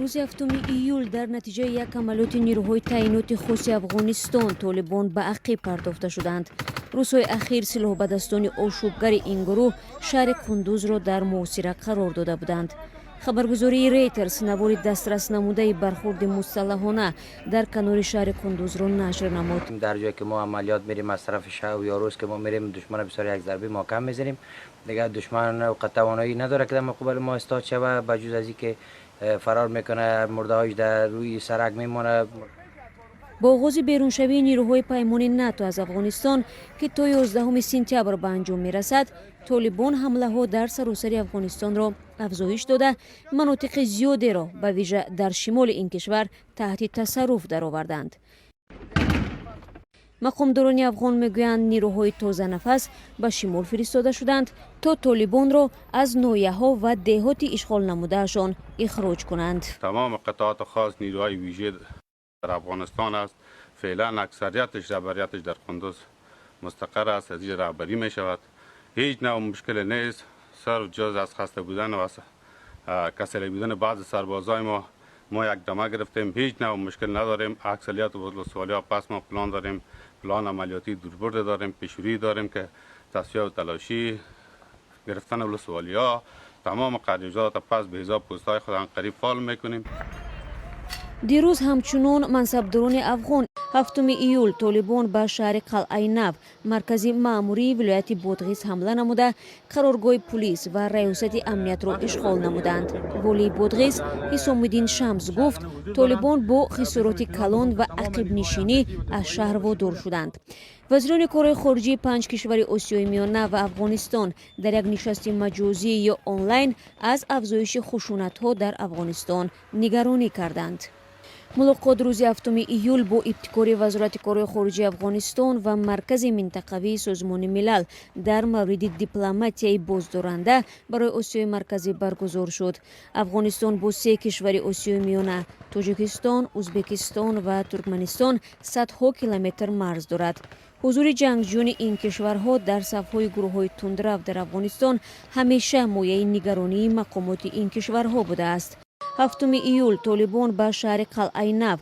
روز 7 ایول در نتیجه یک عملیات نیروهای تعیینات خاص افغانستان طالبان به عقب پرداخته شدند. روزهای اخیر سلاح به دستان آشوبگر این گروه شهر کندوز را در محاصره قرار داده بودند. خبرگزاری ریترز نوار دسترس نموده برخورد مسلحانه در کنار شهر کندوز را نشر نمود. در جایی که ما عملیات میریم از طرف شهر یا روز که ما میریم دشمن بسیار یک ضربه محکم میزنیم. دیگه دشمن وقت توانایی نداره که در مقابل ما استاد شود، بجز از اینکه فرار میکنه، مرده‌هاش در روی سرک میمونه. با آغاز بیرونشوی نیروهای پیمان ناتو از افغانستان که تا 11 سپتامبر به انجام میرسد، طالبان حمله ها در سراسر افغانستان را افزایش داده، مناطق زیادی را به ویژه در شمال این کشور تحت تصرف درآوردند. مقامداران افغان میگویند نیروهای تازه نفس به شمال فرستاده شدند تا طالبان را از ناحیه‌ها و دهات اشغال نمودهشان اخراج کنند. تمام قطعات خاص نیروهای ویژه در افغانستان است. فعلا اکثریتش رهبریتش در کندوز مستقر است. از این رهبری می شود. هیچ نوع مشکل نیست، صرف جز از خسته بودن و کسل بودن بعض سربازای ما یک دمه گرفتیم. هیچ نوع مشکل نداریم. اکثریت ولسوالی‌ها پس ما پلان داریم، پلان عملیاتی دوربرد داریم، پیشروی داریم که تصفیه و تلاشی گرفتن ولسوالی‌ها تمام قریزات پس به حساب پست‌های خود قریب فعال میکنیم. دیروز همچنان منصبداران افغان 7 ایول طالبان به شهر قلعه نو مرکزی مأموری ولایت بادغیس حمله نموده قرارگاه پلیس و ریاست امنیت را اشغال نمودند. والی بادغیس حسام الدین شمس گفت طالبان با خسارات کلان و عقب نشینی از شهر وادار شدند. وزیران کار خارجه 5 کشور آسیای میانه و افغانستان در یک نشست مجازی یا آنلاین از افزایش خشونت‌ها در افغانستان نگرانی کردند. ملاقات روز 7 ایول با ابتکار وزارت کار خارجه افغانستان و مرکز منطقوی سازمان ملل در مورد دیپلماتیای بازدارنده برای آسیای مرکزی برگزار شد. افغانستان با 3 کشور آسیای میانه، تاجیکستان، ازبکستان و ترکمنستان صدها کیلومتر مرز دارد. حضور جنگجویان این کشورها در صف‌های گروه‌های تندرو در افغانستان همیشه مایه نگرانی مقامات این کشورها بوده است. 7 ایول طالبان به شهر قلعه نو